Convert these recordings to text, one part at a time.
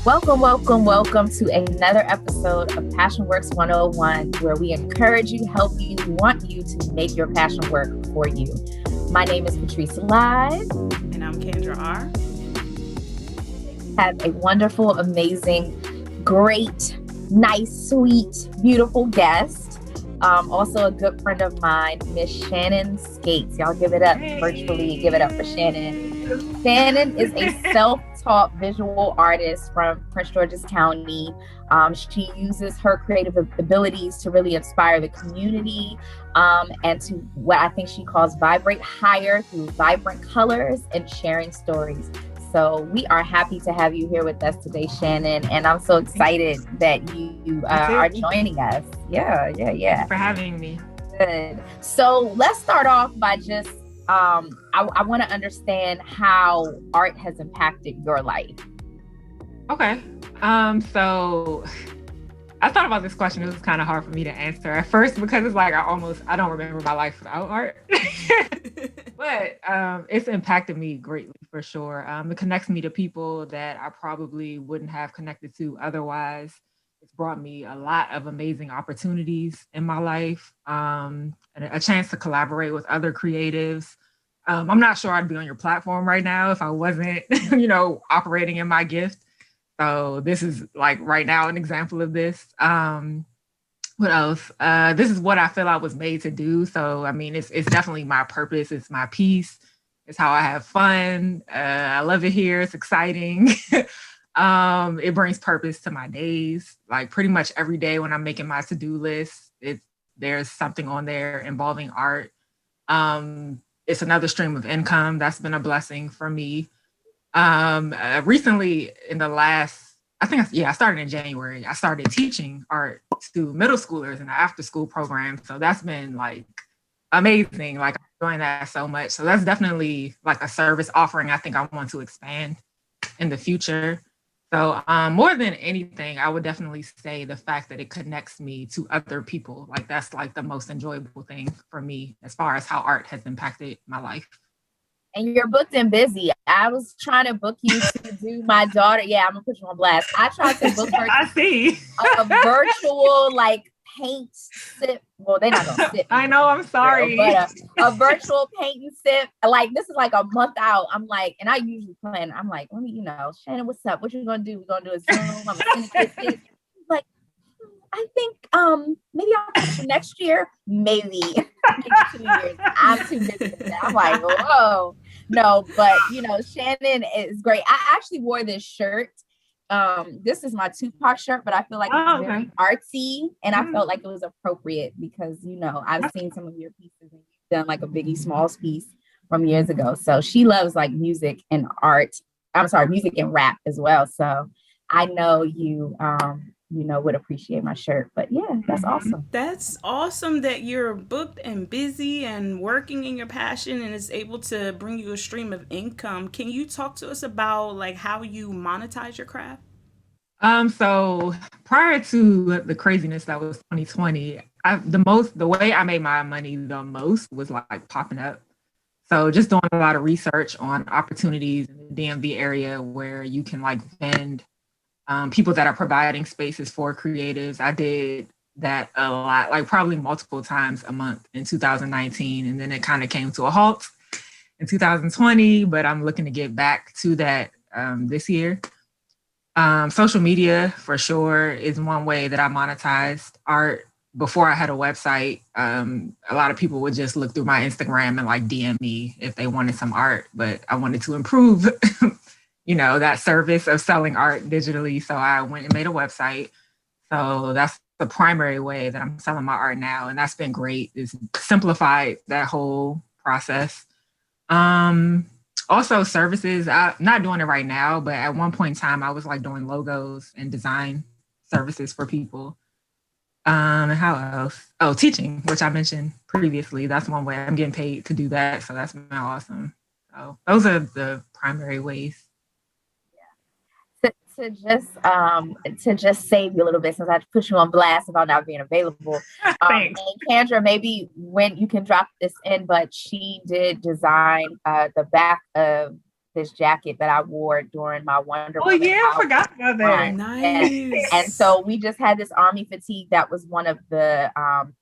Welcome to another episode of Passion Works 101, where we encourage you, help you, want you to make your passion work for you. My name is Patrice Live. And I'm Kendra R. Have a wonderful, amazing, great, nice, sweet, beautiful guest. Also a good friend of mine, Miss Shannon Scates. Y'all give it up virtually. Give it up for Shannon. Shannon is a self-taught visual artist from Prince George's County. She uses her creative abilities to really inspire the community and to what I think she calls vibrate higher through vibrant colors and sharing stories. So we are happy to have you here with us today, Shannon. And I'm so excited that you are joining us. Yeah. Thanks for having me. Good. So let's start off by just, I want to understand how art has impacted your life. Okay. So I thought about this question. It was kind of hard for me to answer at first because it's like I don't remember my life without art. But it's impacted me greatly for sure. It connects me to people that I probably wouldn't have connected to otherwise. It's brought me a lot of amazing opportunities in my life, and a chance to collaborate with other creatives. I'm not sure I'd be on your platform right now if I wasn't, operating in my gift. So this is like right now an example of this. What else? This is what I feel I was made to do. So, I mean, it's definitely my purpose. It's my peace. It's how I have fun. I love it here. It's exciting. It brings purpose to my days. Like pretty much every day when I'm making my to-do list, there's something on there involving art. It's another stream of income. That's been a blessing for me. Recently in the last, I started in January. I started teaching art to middle schoolers in the after school program. So that's been like amazing. Like I'm enjoying that so much. So that's definitely like a service offering I think I want to expand in the future. So more than anything, I would definitely say the fact that it connects me to other people. Like that's like the most enjoyable thing for me as far as how art has impacted my life. And you're booked and busy. I was trying to book you to do my daughter. Yeah, I'm gonna put you on blast. I tried to book her. I see a virtual like paint sip. Well, they're not gonna sip. I know. I'm sorry, but a virtual paint and sip. Like this is like a month out. I'm like, and I usually plan. I'm like, let me, Shannon, what's up? What you gonna do? We're gonna do a Zoom. I'm gonna send it. Like, I think maybe I'll catch you next year. Maybe 2 years. I'm too busy for that. I'm like, whoa. No, but Shannon is great. I actually wore this shirt. This is my Tupac shirt, but I feel like it's very artsy, and I felt like it was appropriate because I've seen some of your pieces and you've done like a Biggie Smalls piece from years ago. So she loves like music and art. I'm sorry, music and rap as well. So I know you would appreciate my shirt. But yeah, that's awesome. That's awesome that you're booked and busy and working in your passion and is able to bring you a stream of income. Can you talk to us about like how you monetize your craft? So prior to the craziness that was 2020, the way I made my money the most was like popping up. So just doing a lot of research on opportunities in the DMV area where you can like vend people that are providing spaces for creatives. I did that a lot, like probably multiple times a month in 2019. And then it kind of came to a halt in 2020, but I'm looking to get back to that this year. Social media for sure is one way that I monetized art. Before I had a website, a lot of people would just look through my Instagram and like DM me if they wanted some art, but I wanted to improve that service of selling art digitally. So I went and made a website. So that's the primary way that I'm selling my art now. And that's been great. It's simplified that whole process. Also services, I'm not doing it right now, but at one point in time, I was like doing logos and design services for people. How else? Oh, teaching, which I mentioned previously. That's one way I'm getting paid to do that. So that's been awesome. So those are the primary ways. To just save you a little bit, since I had to put you on blast about not being available. Thanks. And Kendra, maybe when you can drop this in, but she did design the back of this jacket that I wore during my Wonder Oh Woman. yeah, I forgot about that. Nice. And so we just had this army fatigue. That was one of the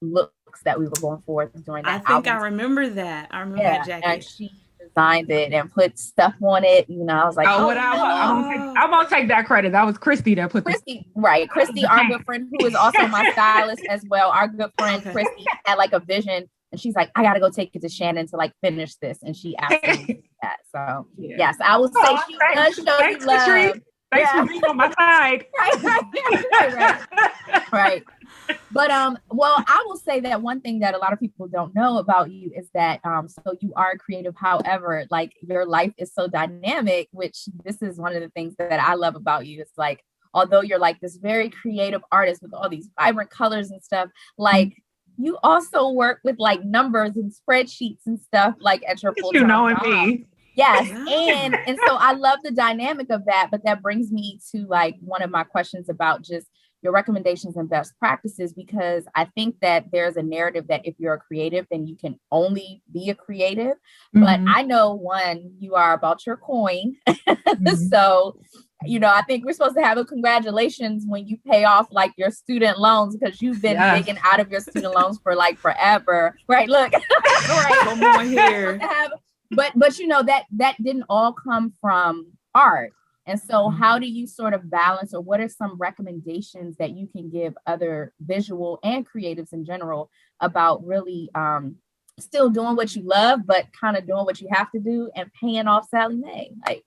looks that we were going for during that I think album. I remember that. I remember that jacket. And she designed it and put stuff on it. You know, I was like, I won't take that credit. That was Christy that put Christy, right? Christy, our good friend, who is also my stylist as well. Our good friend Christy had like a vision, and she's like, I gotta go take it to Shannon to like finish this, and she asked me to do that. So yes, I will say she does show you love. Thanks for being on my side. Right. But well, I will say that one thing that a lot of people don't know about you is that so you are creative. However, like your life is so dynamic, which this is one of the things that I love about you. It's like, although you're like this very creative artist with all these vibrant colors and stuff, like you also work with like numbers and spreadsheets and stuff like at your full-time job. Me. Yes. And so I love the dynamic of that, but that brings me to like one of my questions about just your recommendations and best practices, because I think that there's a narrative that if you're a creative, then you can only be a creative. But I know, one, you are about your coin. So, you know, I think we're supposed to have a congratulations when you pay off like your student loans, because you've been digging out of your student loans for like forever. Right. Look. Right. Come on here. But you know, that didn't all come from art. And so how do you sort of balance, or what are some recommendations that you can give other visual and creatives in general about really still doing what you love, but kind of doing what you have to do and paying off Sally Mae? Like,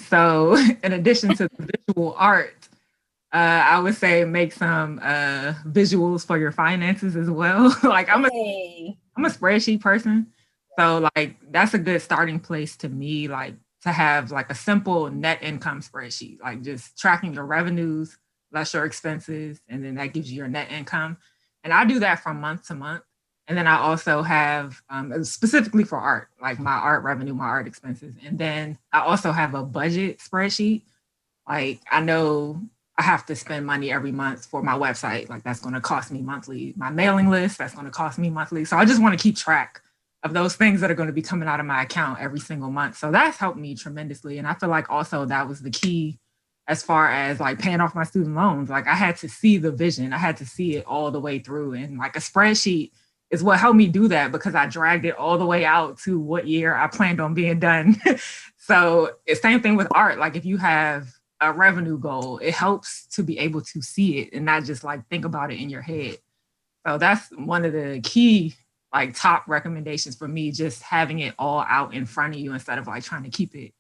so in addition to the visual art, I would say make some visuals for your finances as well. Like I'm a spreadsheet person. So like that's a good starting place to me, like to have like a simple net income spreadsheet, like just tracking your revenues less your expenses, and then that gives you your net income. And I do that from month to month. And then I also have specifically for art, like my art revenue, my art expenses. And then I also have a budget spreadsheet. Like I know I have to spend money every month for my website. Like that's going to cost me monthly. My mailing list, that's going to cost me monthly. So I just want to keep track of those things that are going to be coming out of my account every single month. So that's helped me tremendously. And I feel like also that was the key as far as like paying off my student loans. Like I had to see the vision. I had to see it all the way through. And like a spreadsheet is what helped me do that, because I dragged it all the way out to what year I planned on being done. So it's same thing with art. Like if you have a revenue goal, it helps to be able to see it and not just like think about it in your head. So that's one of the key like top recommendations for me, just having it all out in front of you instead of like trying to keep it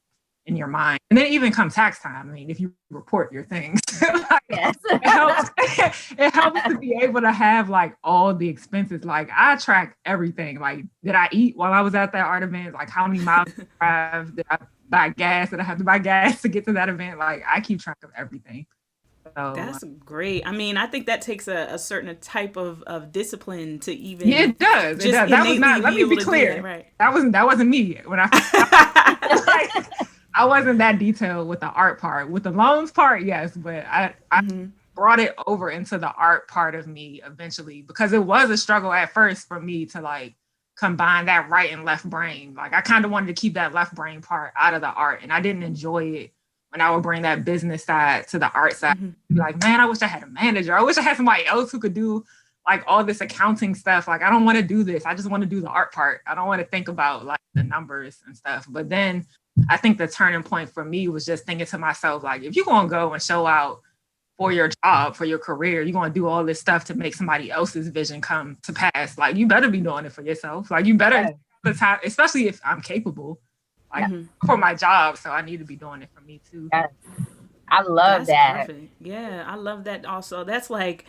in your mind. And then even come tax time, I mean, if you report your things, like, it helps to be able to have like all the expenses. Like I track everything. Like, did I eat while I was at that art event? Like how many miles did I drive? Did I buy gas? Did I have to buy gas to get to that event? Like I keep track of everything. So, that's great. I mean, I think that takes a certain type of discipline to even. Yeah, it does. It does. That was not. Let me be clear. That wasn't me when I. I wasn't that detailed with the art part. With the loans part, yes, but I brought it over into the art part of me eventually, because it was a struggle at first for me to like combine that right and left brain. Like I kind of wanted to keep that left brain part out of the art, and I didn't enjoy it when I would bring that business side to the art side. Like, man, I wish I had a manager. I wish I had somebody else who could do like all this accounting stuff. Like, I don't want to do this. I just want to do the art part. I don't want to think about like the numbers and stuff. But then I think the turning point for me was just thinking to myself, like, if you're going to go and show out for your job, for your career, you're going to do all this stuff to make somebody else's vision come to pass. Like, you better be doing it for yourself. Like, you better, especially if I'm capable. Like for my job, so I need to be doing it for me too. Yes. I love that. Perfect. Yeah, I love that also. That's like,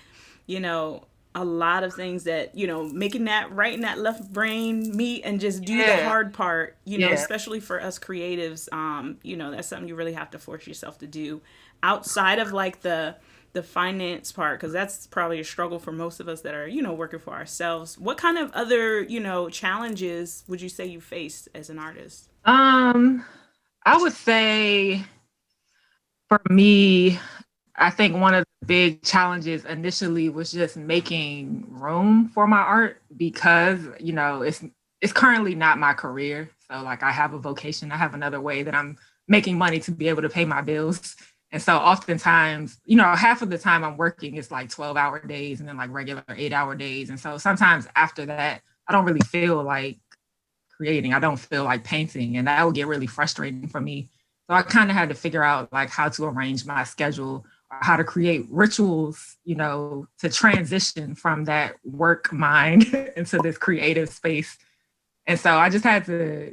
you know, a lot of things that, you know, making that right in that left brain meet and just do the hard part, you know, especially for us creatives, you know, that's something you really have to force yourself to do outside of like the finance part, because that's probably a struggle for most of us that are, you know, working for ourselves. What kind of other, you know, challenges would you say you faced as an artist? I would say for me, I think one of the big challenges initially was just making room for my art, because, you know, it's it's currently not my career. So like I have a vocation, I have another way that I'm making money to be able to pay my bills. And so oftentimes, you know, half of the time I'm working is like 12-hour days and then like regular 8-hour days. And so sometimes after that, I don't really feel like creating. I don't feel like painting. And that would get really frustrating for me. So I kind of had to figure out like how to arrange my schedule or how to create rituals, you know, to transition from that work mind into this creative space. And so I just had to,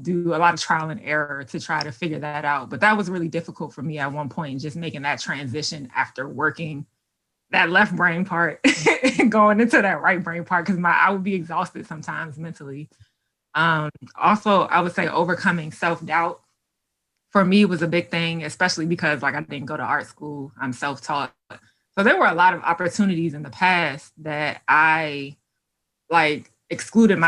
do a lot of trial and error to try to figure that out. But that was really difficult for me at one point, just making that transition after working that left brain part and going into that right brain part, because I would be exhausted sometimes mentally. Also, I would say overcoming self-doubt for me was a big thing, especially because like I didn't go to art school. I'm self-taught. So there were a lot of opportunities in the past that I like excluded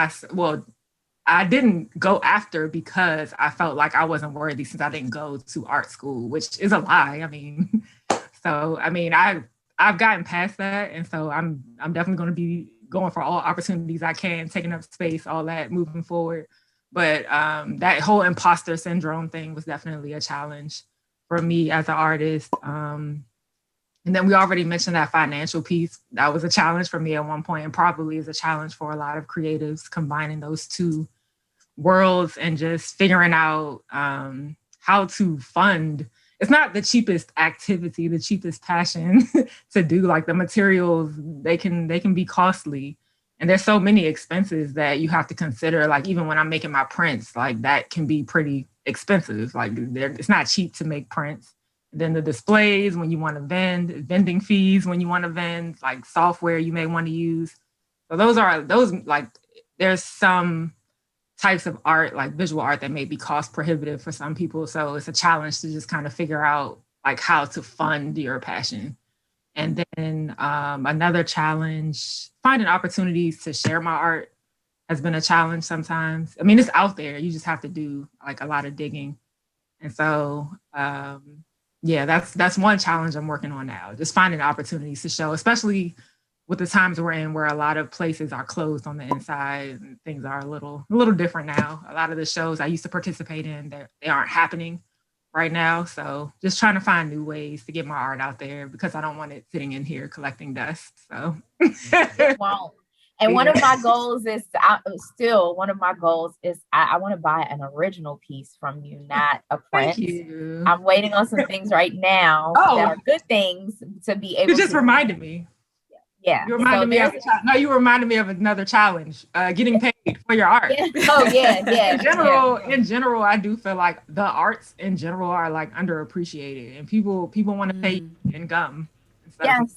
I didn't go after because I felt like I wasn't worthy since I didn't go to art school, which is a lie. I mean, I've gotten past that. And so I'm definitely going to be going for all opportunities I can, taking up space, all that moving forward. But that whole imposter syndrome thing was definitely a challenge for me as an artist. And then we already mentioned that financial piece. That was a challenge for me at one point, and probably is a challenge for a lot of creatives, combining those two worlds and just figuring out how to fund. It's not the cheapest activity, the cheapest passion to do. Like the materials, they can be costly. And there's so many expenses that you have to consider. Like even when I'm making my prints, like that can be pretty expensive. Like it's not cheap to make prints. And then the displays when you want to vending fees when you want to vend, like software you may want to use. So those like, there's some types of art, like visual art, that may be cost prohibitive for some people. So it's a challenge to just kind of figure out like how to fund your passion. And then another challenge, finding opportunities to share my art has been a challenge sometimes. I mean, it's out there. You just have to do like a lot of digging. And so, that's one challenge I'm working on now, just finding opportunities to show, especially with the times we're in where a lot of places are closed on the inside and things are a little different now. A lot of the shows I used to participate in, they aren't happening right now. So just trying to find new ways to get my art out there, because I don't want it sitting in here collecting dust. So it won't. And one of my goals is I want to buy an original piece from you, not a print. Thank you. I'm waiting on some things right now that are good things to be able to. You just reminded me. Yeah. You reminded me of another challenge, getting paid for your art. Yeah. Oh yeah. In general, I do feel like the arts in general are like underappreciated, and people want to pay in gum. Yes.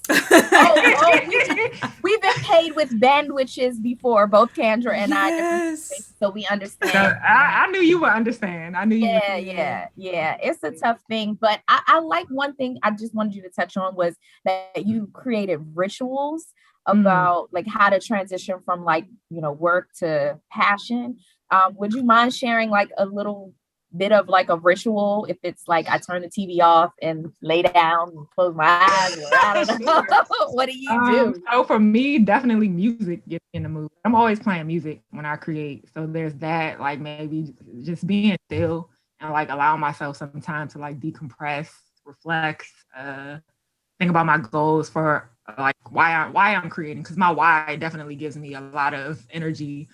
We've been paid with bandwiches before, both Kendra and I. So we understand. So I knew you would understand. Yeah. It's a tough thing, but I like one thing I just wanted you to touch on was that you created rituals about like how to transition from like, work to passion. Would you mind sharing like a little bit of like a ritual, if it's like I turn the TV off and lay down and close my eyes, or I don't know. What do you do? So for me, definitely music gets me in the mood. I'm always playing music when I create. So there's that, like maybe just being still and like allowing myself some time to like decompress, reflect, think about my goals for like why I'm creating, because my why definitely gives me a lot of energy.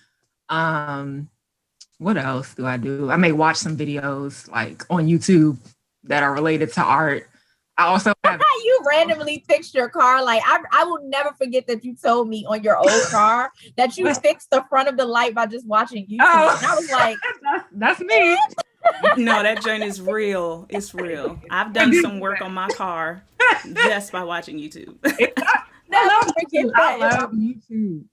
What else do I do? I may watch some videos like on YouTube that are related to art. I also have you randomly fixed your car. Like I will never forget that you told me on your old car that you fixed the front of the light by just watching YouTube. And I was like, that's me. No, that joint is real. It's real. I've done some work on my car just by watching YouTube. I love YouTube.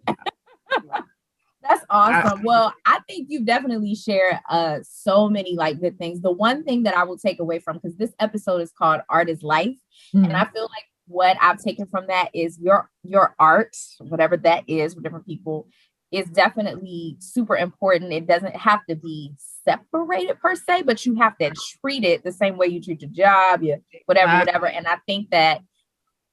That's awesome. Well, I think you've definitely shared so many like good things. The one thing that I will take away from, because this episode is called Art is Life. Mm-hmm. And I feel like what I've taken from that is your art, whatever that is for different people, is definitely super important. It doesn't have to be separated per se, but you have to treat it the same way you treat your job, whatever. And I think that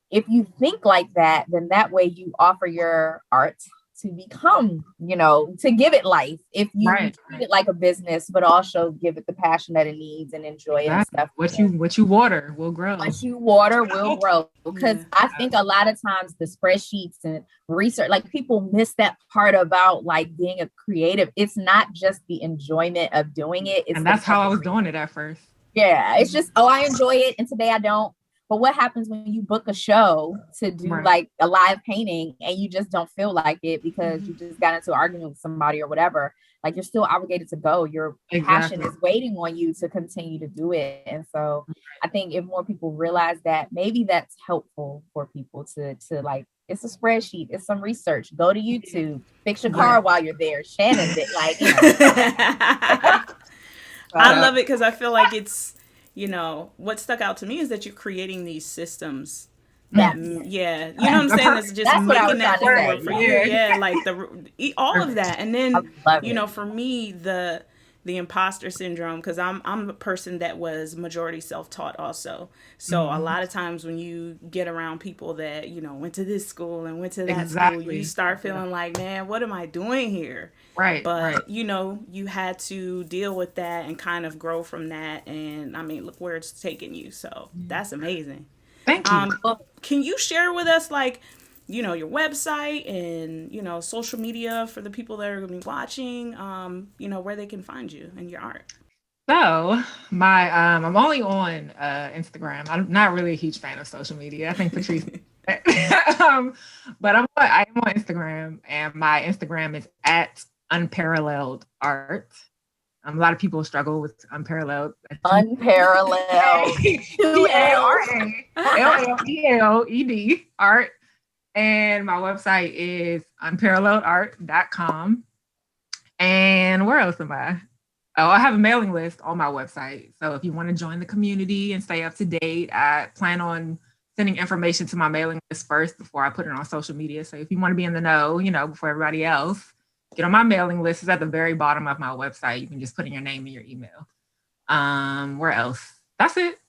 if you think like that, then that way you offer your art to become, to give it life. If you treat it like a business, but also give it the passion that it needs and enjoy it and stuff. What you water will grow. What you water will grow. Because I think a lot of times the spreadsheets and research, like people miss that part about like being a creative. It's not just the enjoyment of doing it. And that's how I was doing it at first. Yeah. It's just, I enjoy it. And today I don't. But what happens when you book a show to do like a live painting and you just don't feel like it because you just got into an argument with somebody or whatever? Like you're still obligated to go. Your passion is waiting on you to continue to do it. And so I think if more people realize that, maybe that's helpful for people to like, it's a spreadsheet, it's some research. Go to YouTube, fix your car while you're there. Shannon did like, I love it because I feel like it's, what stuck out to me is that you're creating these systems. You know what I'm saying? It's just making that forward for you. Yeah, like all of that. And then, for me, the imposter syndrome, because I'm a person that was majority self-taught also. So a lot of times when you get around people that, went to this school and went to that school, you start feeling like, man, what am I doing here? Right. But, you had to deal with that and kind of grow from that. And I mean, look where it's taken you. So that's amazing. Thank you. Can you share with us, like, your website and, social media for the people that are going to be watching, where they can find you and your art? So I'm only on Instagram. I'm not really a huge fan of social media. I think Patrice but I am on Instagram, and my Instagram is at Unparalleled Art. A lot of people struggle with unparalleled. Unparalleled. UNPARALLELED art. And my website is unparalleledart.com. And where else am I? Oh, I have a mailing list on my website. So if you want to join the community and stay up to date, I plan on sending information to my mailing list first before I put it on social media. So if you want to be in the know, before everybody else, get on my mailing list. It's at the very bottom of my website. You can just put in your name and your email. Where else? That's it.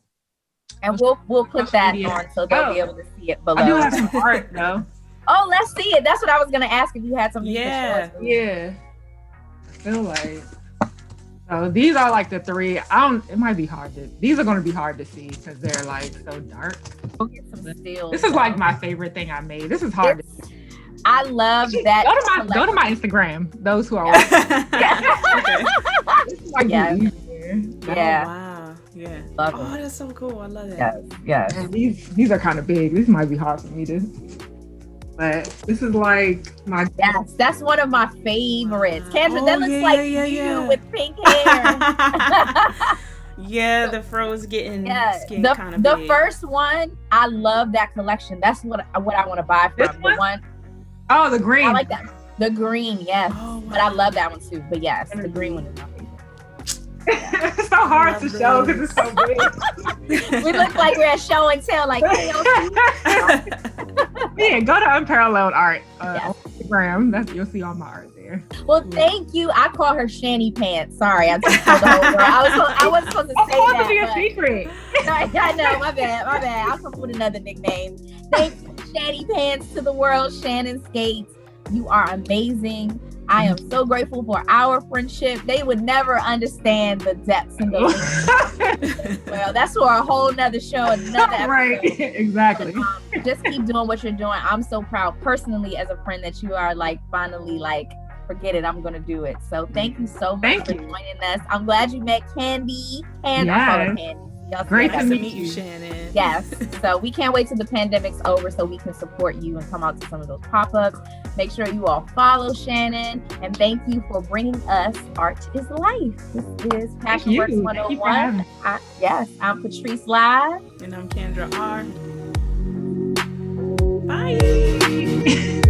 And we'll put that on so they'll be able to see it below. I do have some art though. Oh, let's see it. That's what I was gonna ask, if you had something. Yeah. I feel like. So these are like the three. It might be hard these are gonna be hard to see because they're like so dark. We'll get some stills. This is like my favorite thing I made. This is hard to see. I love that. Go to my Instagram. Those who are watching. Yeah. Oh, wow. Yeah. Love it. That's so cool. I love that. Yes. And these are kind of big. This might be hard for me to. But this is like my. Yes, that's one of my favorites. Kendra, that looks like you with pink hair. Yeah, the fro's getting skin kind of big. The first one, I love that collection. That's what I want to buy from. The one. Oh, the green. I like that. The green, yes. Oh, wow. But I love that one too. But yes, the green one is my favorite. Yeah. It's so hard to show because it's so big. We look like we're at show and tell, like, hey, yeah, go to Unparalleled Art on Instagram. You'll see all my art there. Well, thank you. I call her Shanny Pants. Sorry, I just told the whole world. I wasn't supposed to say that. To be a secret. No, I know. My bad. I'll come up with another nickname. Thank you, Shanny Pants, to the world. Shannon Scates, you are amazing. I am so grateful for our friendship. They would never understand the depths and the well, that's for a whole nother show, another episode. Right, exactly. But, just keep doing what you're doing. I'm so proud personally as a friend that you are like finally like, forget it, I'm gonna do it. So thank you so much for joining us. I'm glad you met Candy and Candy. Great to meet you, Shannon. Yes. So we can't wait till the pandemic's over so we can support you and come out to some of those pop-ups. Make sure you all follow Shannon, and thank you for bringing us Art is Life. This is Passion Works 101. I'm Patrice Live. And I'm Kendra R. Bye.